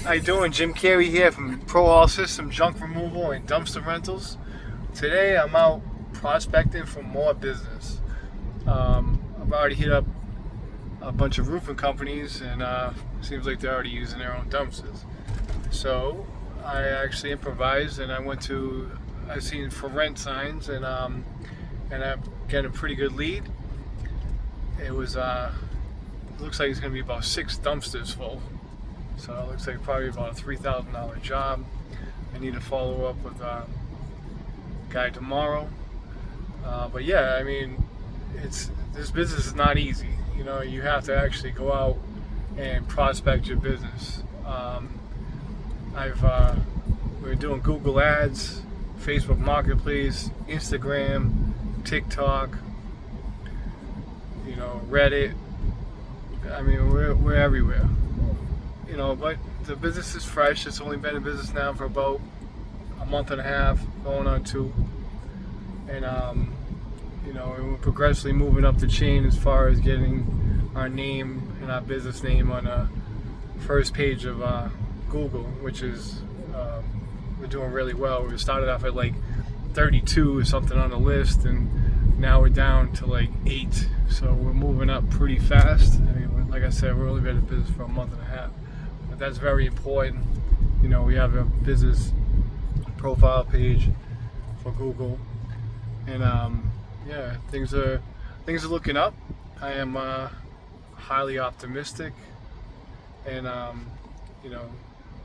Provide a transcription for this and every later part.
How you doing? Jim Carey here from Pro All System Junk Removal and Dumpster Rentals. Today I'm out prospecting for more business. I've already hit up a bunch of roofing companies, and seems like they're already using their own dumpsters. So I actually improvised, and I seen for rent signs, and I'm getting a pretty good lead. It was looks like it's going to be about 6 dumpsters full. So it looks like probably about a $3,000 job. I need to follow up with a guy tomorrow. But yeah, I mean, this business is not easy. You know, you have to actually go out and prospect your business. We're doing Google Ads, Facebook Marketplace, Instagram, TikTok, Reddit. I mean, we're everywhere. But the business is fresh. It's only been in business now for about a month and a half, going on 2. And we're progressively moving up the chain as far as getting our name and our business name on the first page of Google, which is we're doing really well. We started off at like 32 or something on the list, and now we're down to like 8. So we're moving up pretty fast. I mean, like I said, we've only been in business for a month and a half. But that's very important. We have a business profile page for Google, and yeah, things are looking up. I am highly optimistic, and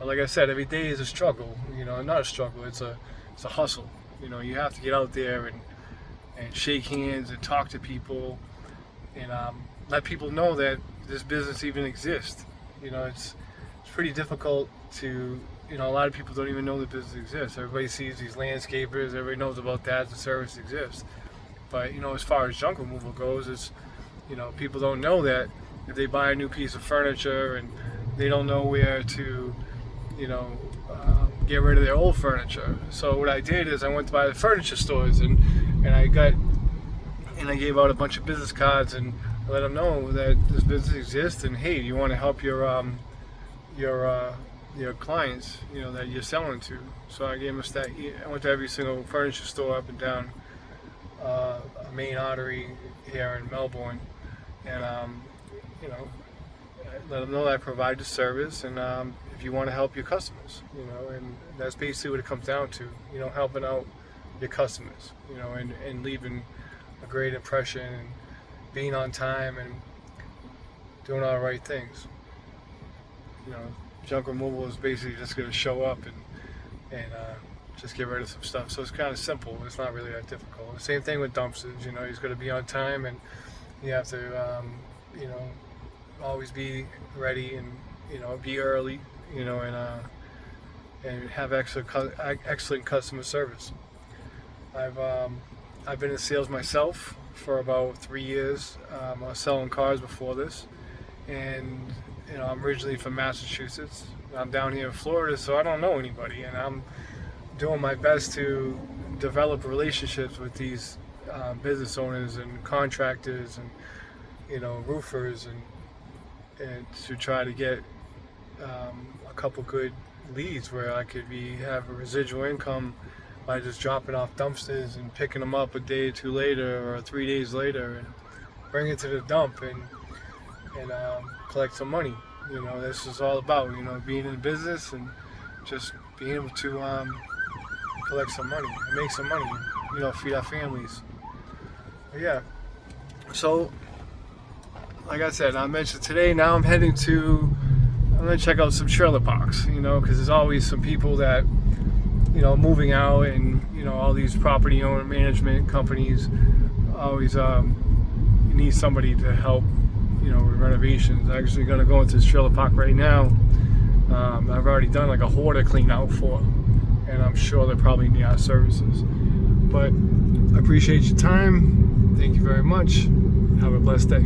like I said, every day is a struggle. Not a struggle. It's a hustle. You have to get out there and shake hands and talk to people, and let people know that this business even exists. It's pretty difficult to, a lot of people don't even know the business exists. Everybody sees these landscapers, everybody knows about that, the service exists. But, as far as junk removal goes, it's, people don't know that if they buy a new piece of furniture and they don't know where to, get rid of their old furniture. So what I did is I went to buy the furniture stores, and I gave out a bunch of business cards and let them know that this business exists, and hey, you want to help your clients, that you're selling to. So I gave them a stack. I went to every single furniture store up and down a main artery here in Melbourne, and let them know that I provide the service, and if you want to help your customers, and that's basically what it comes down to, helping out your customers, and leaving a great impression, and being on time, and doing all the right things. Junk removal is basically just going to show up and just get rid of some stuff. So it's kind of simple. It's not really that difficult. The same thing with dumpsters. He's going to be on time, and you have to, always be ready, and be early, and have excellent customer service. I've been in sales myself for about 3 years. I was selling cars before this, and I'm originally from Massachusetts. I'm down here in Florida, so I don't know anybody, and I'm doing my best to develop relationships with these business owners and contractors and roofers, and to try to get a couple good leads where I could have a residual income by just dropping off dumpsters and picking them up a day or 2 later or 3 days later, and bring it to the dump and collect some money. This is all about, being in business and just being able to collect some money and make some money, feed our families. But yeah, so like I said, I mentioned today, now I'm going to check out some trailer parks, because there's always some people that, moving out, and, all these property owner management companies always need somebody to help, with renovations. I'm actually going to go into this trailer park right now. I've already done like a hoarder clean out for, and I'm sure they probably need our services. But I appreciate your time. Thank you very much. Have a blessed day.